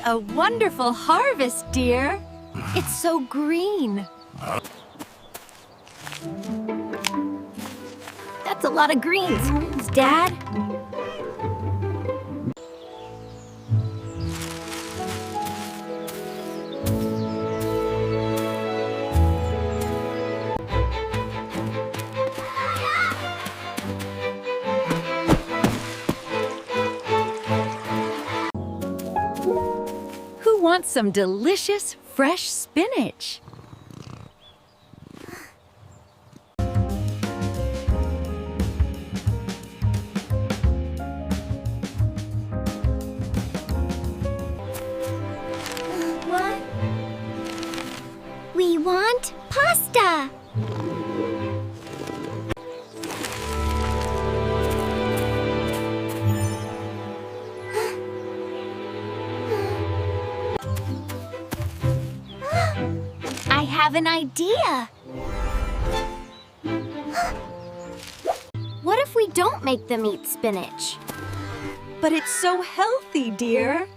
a wonderful harvest, dear. It's so green. That's a lot of greens, Dad. Who wants some delicious, fresh spinach? What? We want pasta. I have an idea. What if we don't make them eat spinach? But it's so healthy, dear.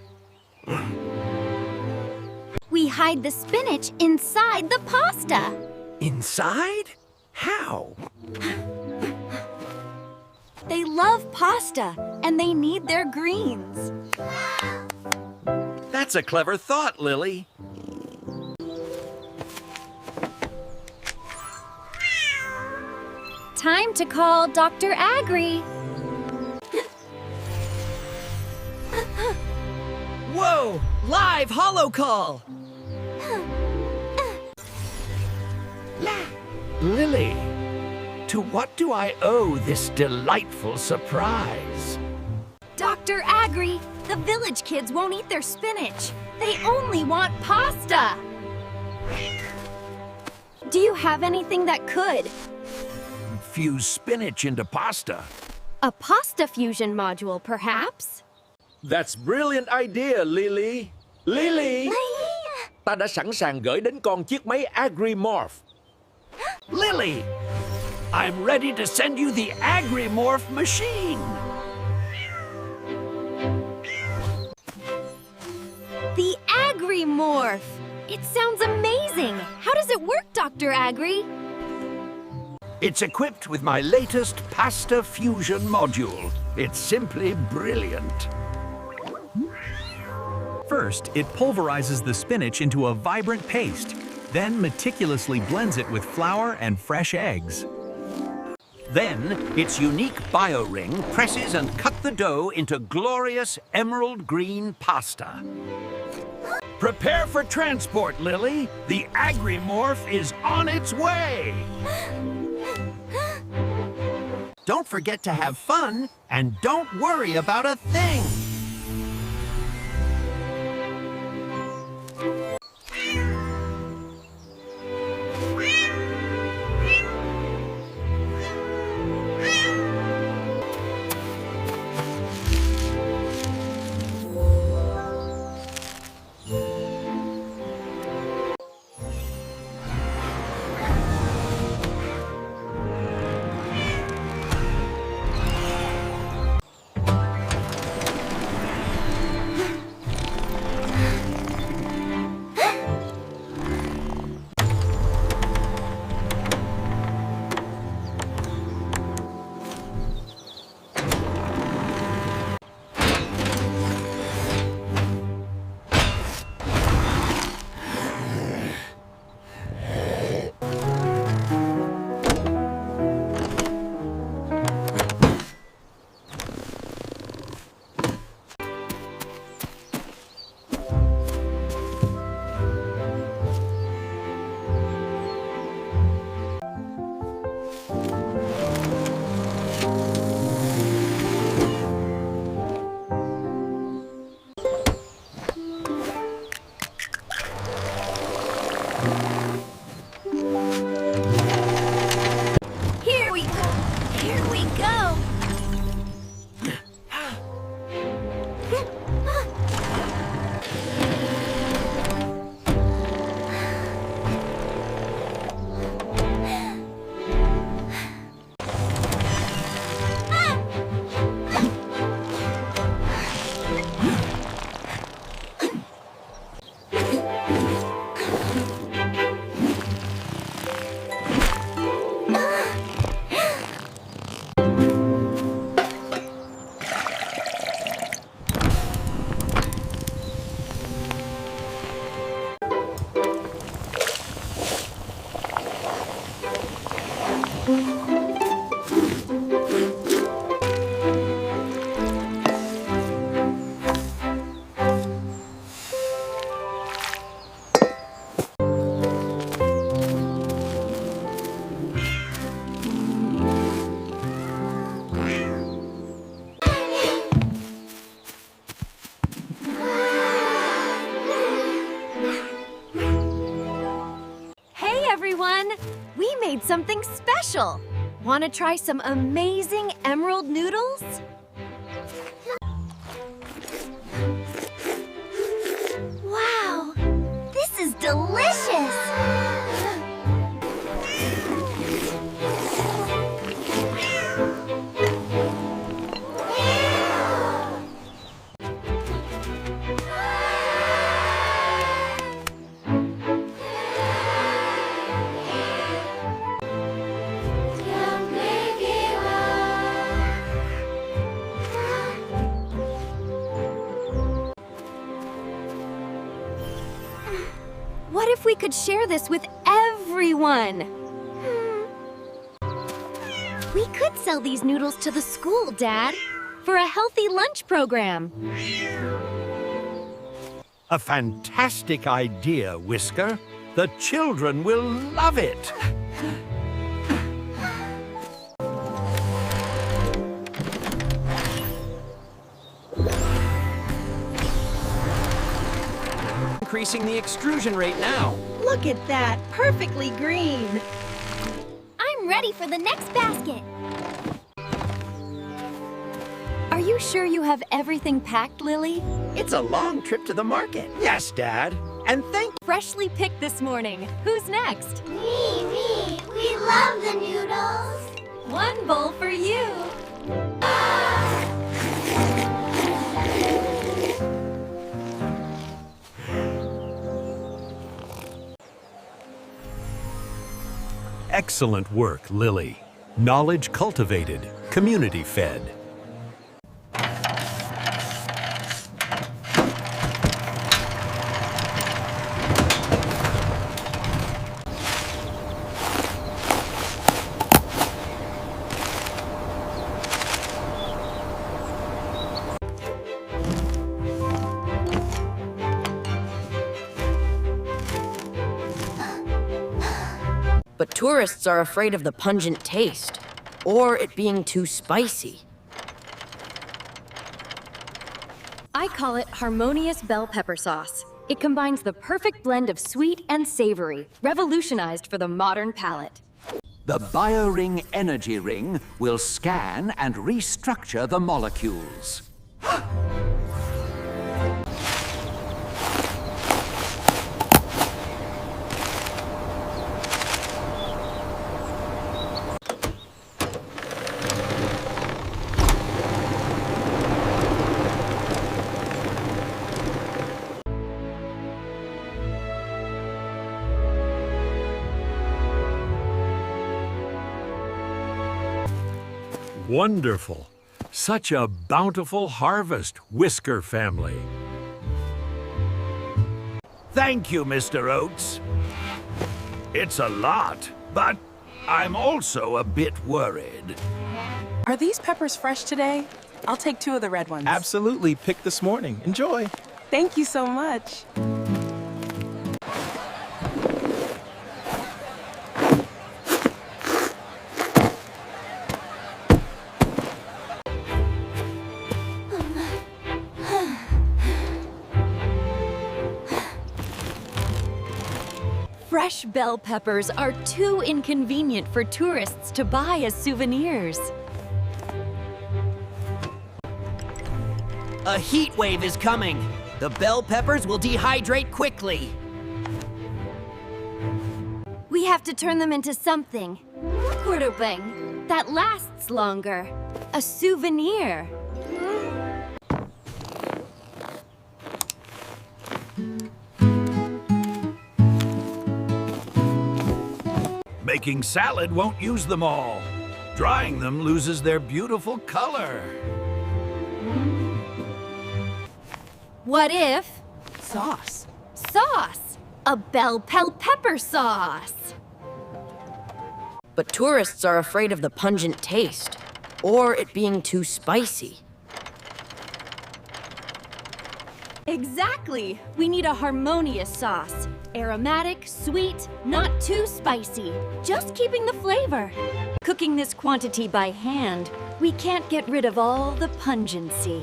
We hide the spinach inside the pasta. Inside? How? They love pasta, and they need their greens. That's a clever thought, Lily. Time to call Dr. Agri. Whoa! Live holo call! Lily, to what do I owe this delightful surprise? Dr. Agri, the village kids won't eat their spinach. They only want pasta. Do you have anything that could? Fuse spinach into pasta. A pasta fusion module, perhaps? That's brilliant idea, Lily. Lily! Ta đã sẵn sàng gửi đến con chiếc máy Agri Morph. Lily, I'm ready to send you the Agri Morph machine. The Agri Morph! It sounds amazing! How does it work, Dr. Agri? It's equipped with my latest pasta fusion module. It's simply brilliant. First, it pulverizes the spinach into a vibrant paste, then meticulously blends it with flour and fresh eggs. Then, its unique bio-ring presses and cut the dough into glorious emerald green pasta. Prepare for transport, Lily. The Agri-Morph is on its way. Don't forget to have fun, and don't worry about a thing. something special. Want to try some amazing emerald noodles? Wow, this is delicious! What if we could share this with everyone? We could sell these noodles to the school, Dad, for a healthy lunch program. A fantastic idea, Whisker. The children will love it. Increasing the extrusion rate now. Look at that, perfectly green. I'm ready for the next basket. Are you sure you have everything packed, Lily? It's a long trip to the market. Yes, Dad. And thank Freshly picked this morning. Who's next? Me! We love the noodles! One bowl for you. Excellent work, Lily. Knowledge cultivated, community fed. But tourists are afraid of the pungent taste, or it being too spicy. I call it harmonious bell pepper sauce. It combines the perfect blend of sweet and savory, revolutionized for the modern palate. The BioRing energy ring will scan and restructure the molecules. Wonderful. Such a bountiful harvest, Whisker family. Thank you, Mr. Oates. It's a lot, but I'm also a bit worried. Are these peppers fresh today? I'll take 2 of the red ones. Absolutely, picked this morning. Enjoy. Thank you so much. Fresh bell peppers are too inconvenient for tourists to buy as souvenirs. A heat wave is coming. The bell peppers will dehydrate quickly. We have to turn them into something. Heartwarming. That lasts longer. A souvenir. Making salad won't use them all. Drying them loses their beautiful color. What if Sauce. sauce? A bell pepper sauce. But tourists are afraid of the pungent taste, or it being too spicy. Exactly. We need a harmonious sauce. Aromatic, sweet, not too spicy. Just keeping the flavor. Cooking this quantity by hand, we can't get rid of all the pungency.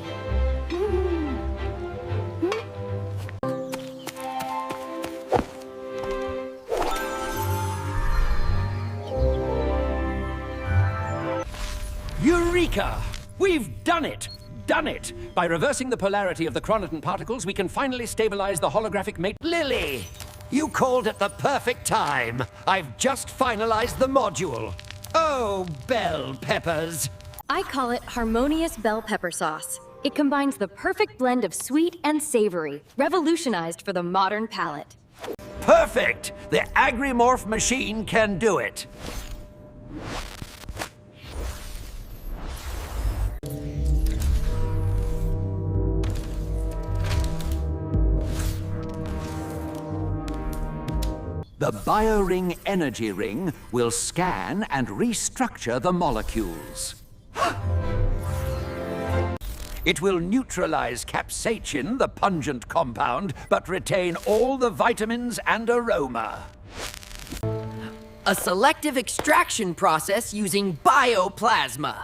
Eureka! We've done it! Done it! By reversing the polarity of the chronoton particles, we can finally stabilize the holographic mate. Lily! You called at the perfect time. I've just finalized the module. Oh, bell peppers. I call it harmonious bell pepper sauce. It combines the perfect blend of sweet and savory, revolutionized for the modern palate. Perfect! The Agri-morph machine can do it. The BioRing energy ring will scan and restructure the molecules. It will neutralize capsaicin, the pungent compound, but retain all the vitamins and aroma. A selective extraction process using bioplasma.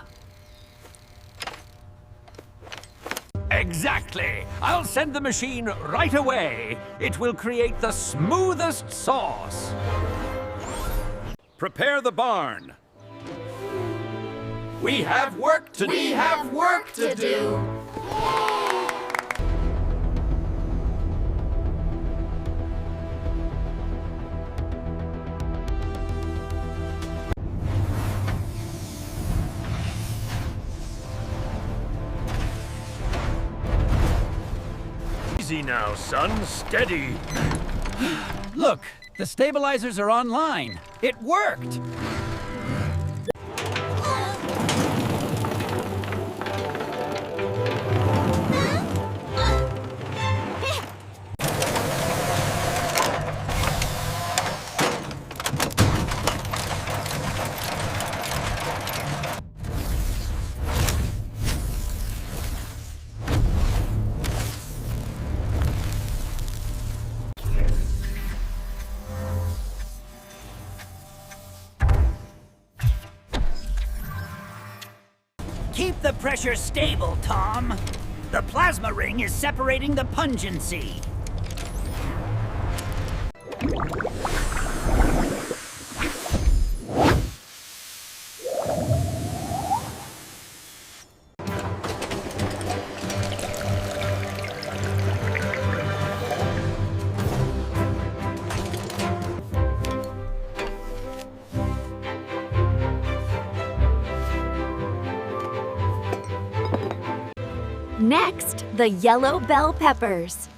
Exactly! I'll send the machine right away. It will create the smoothest sauce. Prepare the barn. We have work to do. We have work to do. Easy now, son. Steady. Look, the stabilizers are online. It worked. Keep the pressure stable, Tom. The plasma ring is separating the pungency. Next, the yellow bell peppers.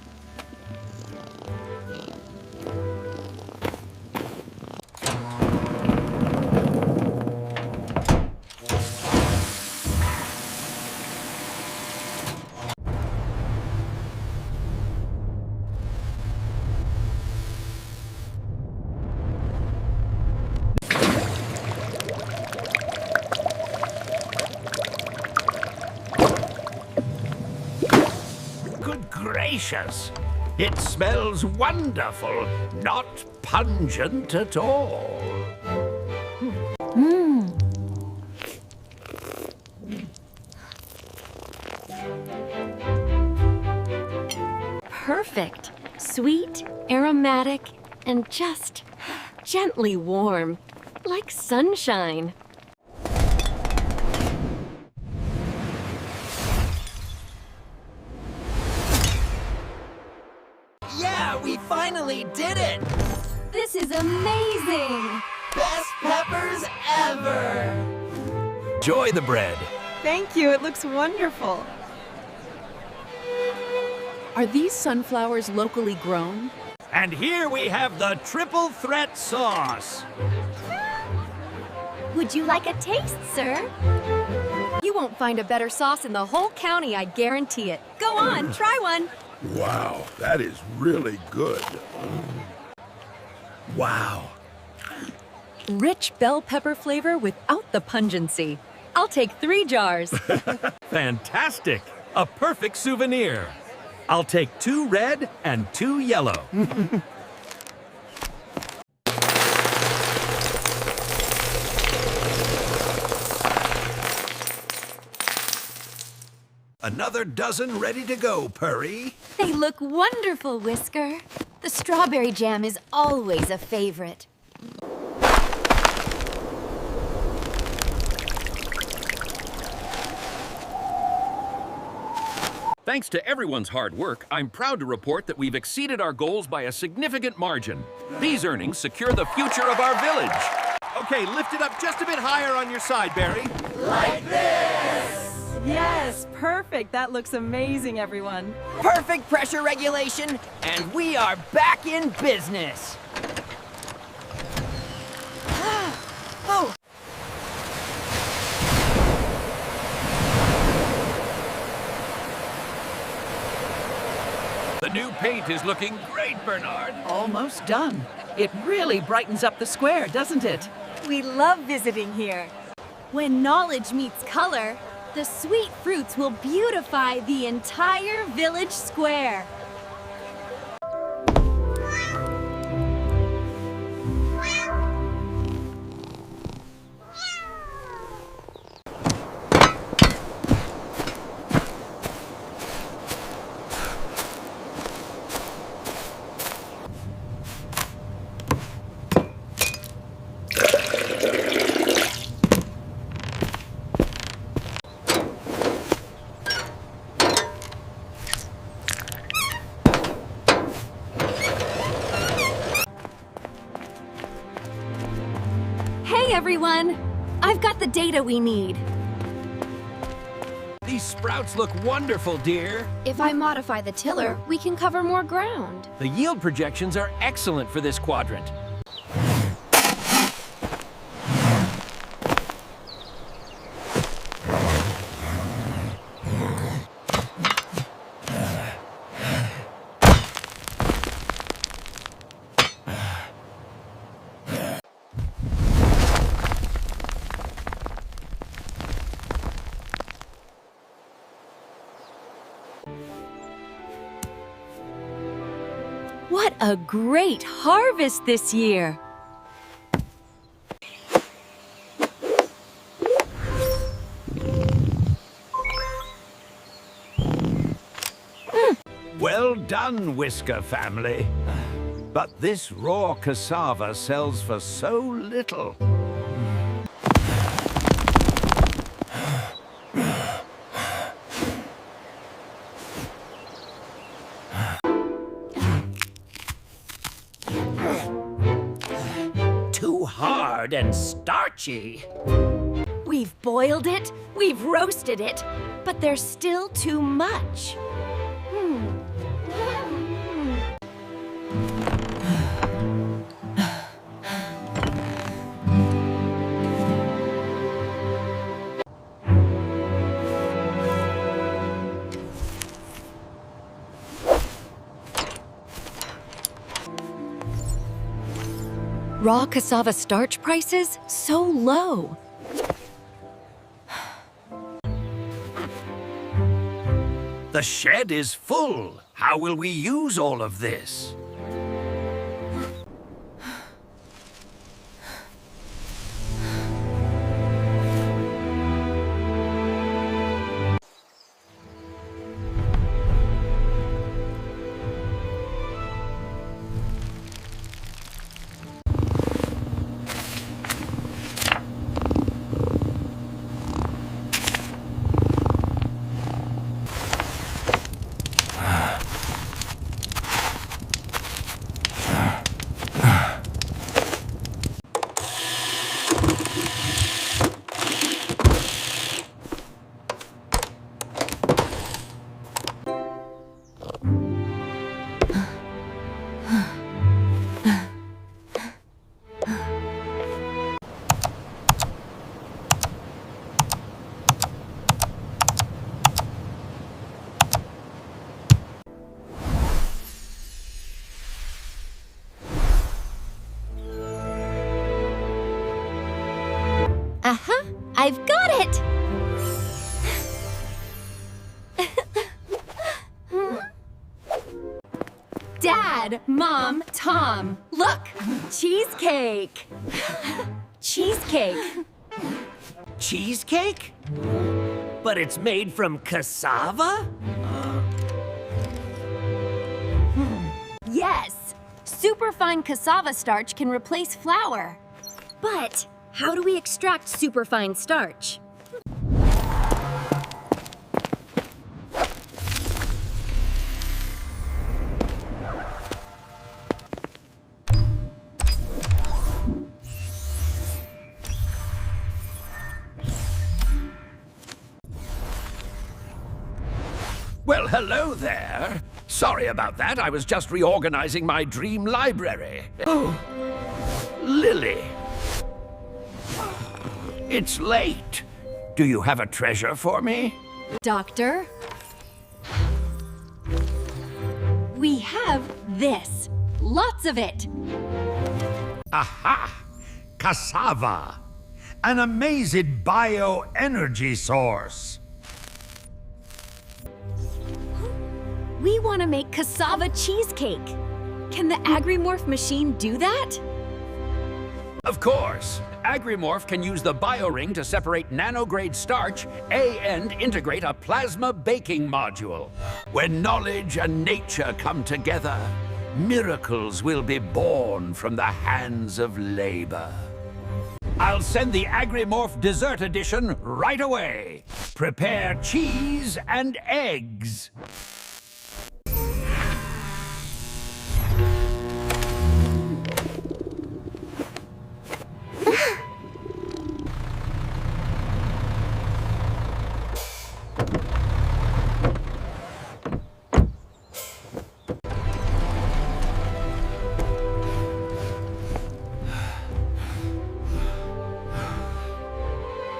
Good gracious! It smells wonderful, not pungent at all. Perfect. Sweet, aromatic, and just gently warm, like sunshine. Yeah, we finally did it! This is amazing! Best peppers ever! Enjoy the bread. Thank you, it looks wonderful. Are these sunflowers locally grown? And here we have the triple threat sauce. Would you like a taste, sir? You won't find a better sauce in the whole county, I guarantee it. Go on, try one. Wow, that is really good. Wow. Rich bell pepper flavor without the pungency. I'll take 3 jars. Fantastic! A perfect souvenir. I'll take 2 red and 2 yellow. Another dozen ready to go, Purry. They look wonderful, Whisker. The strawberry jam is always a favorite. Thanks to everyone's hard work, I'm proud to report that we've exceeded our goals by a significant margin. These earnings secure the future of our village. Okay, lift it up just a bit higher on your side, Barry. Yes, perfect. That looks amazing, everyone. Perfect pressure regulation, and we are back in business. Oh. The new paint is looking great, Bernard. Almost done. It really brightens up the square, doesn't it? We love visiting here. When knowledge meets color, the sweet fruits will beautify the entire village square. Hey everyone! I've got the data we need. These sprouts look wonderful, dear. If I modify the tiller, we can cover more ground. The yield projections are excellent for this quadrant. What a great harvest this year! Well done, Whisker family. But this raw cassava sells for so little. Too hard and starchy. We've boiled it, we've roasted it, but there's still too much. Raw cassava starch prices so low. The shed is full. How will we use all of this? Uh-huh, I've got it! Dad, Mom, Tom, look! Cheesecake! Cheesecake! Cheesecake? But it's made from cassava? Yes! Superfine cassava starch can replace flour. But how do we extract superfine starch? Well, hello there. Sorry about that. I was just reorganizing my dream library. Oh, Lily. It's late. Do you have a treasure for me? Doctor? We have this. Lots of it. Aha! Cassava. An amazing bioenergy source. We want to make cassava cheesecake. Can the Agrimorph machine do that? Of course. Agrimorph can use the bioring to separate nanograde starch and integrate a plasma baking module. When knowledge and nature come together, miracles will be born from the hands of labor. I'll send the Agrimorph Dessert Edition right away. Prepare cheese and eggs.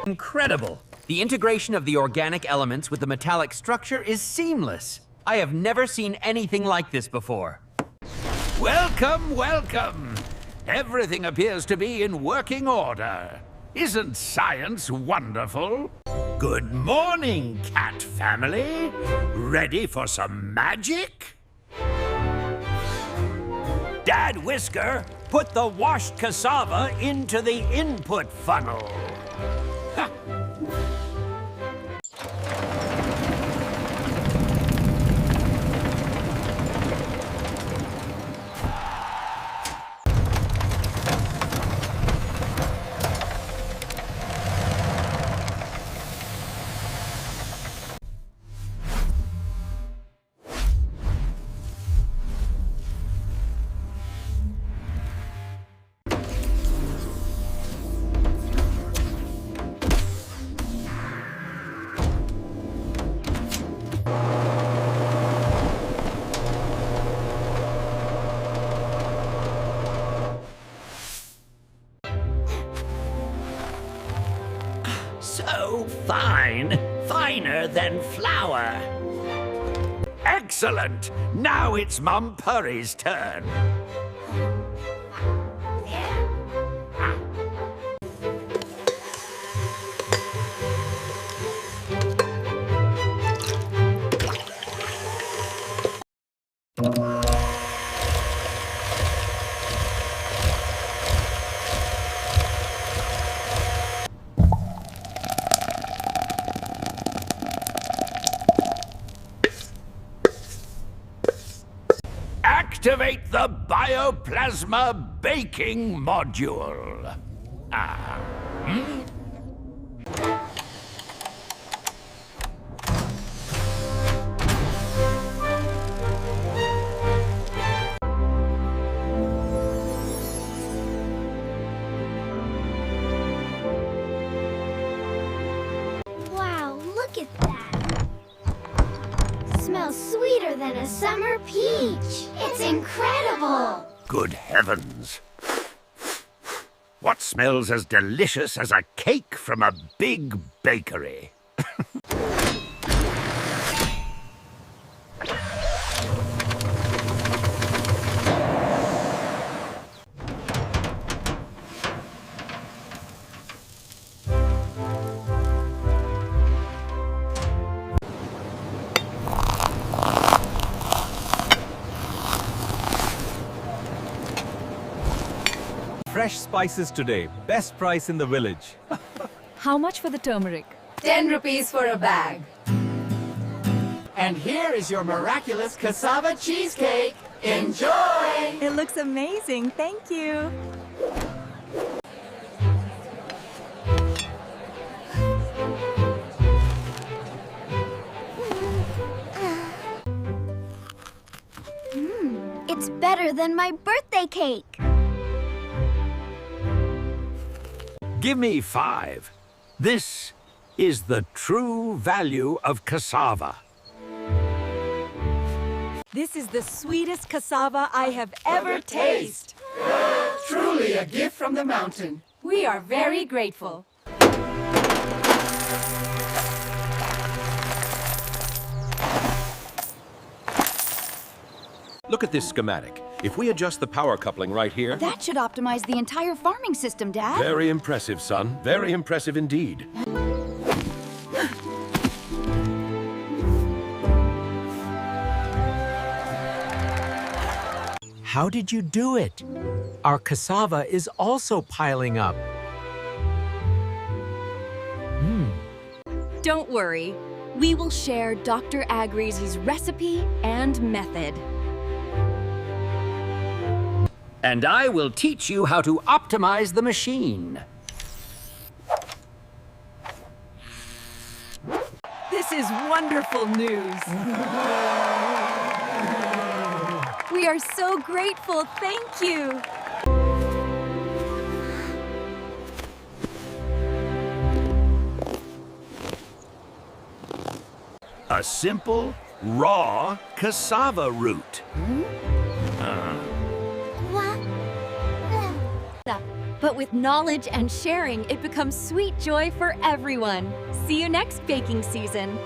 Incredible! The integration of the organic elements with the metallic structure is seamless. I have never seen anything like this before. Welcome, welcome. Everything appears to be in working order. Isn't science wonderful? Good morning, cat family. Ready for some magic? Dad Whisker, put the washed cassava into the input funnel. Ha. So fine, finer than flour. Excellent! Now it's Mum Purry's turn. Activate the bioplasma baking module. Wow, look at that. Smells sweeter than a summer peach. It's incredible. Good heavens. What smells as delicious as a cake from a big bakery? Fresh spices today. Best price in the village. How much for the turmeric? 10 rupees for a bag. And here is your miraculous cassava cheesecake. Enjoy! It looks amazing. Thank you. It's better than my birthday cake. Give me 5. This is the true value of cassava. This is the sweetest cassava I have ever tasted. Truly a gift from the mountain. We are very grateful. Look at this schematic. If we adjust the power coupling right here... That should optimize the entire farming system, Dad. Very impressive, son. Very impressive indeed. How did you do it? Our cassava is also piling up. Don't worry. We will share Dr. Agri's recipe and method. And I will teach you how to optimize the machine. This is wonderful news. We are so grateful. Thank you. A simple, raw cassava root. But with knowledge and sharing, it becomes sweet joy for everyone. See you next baking season.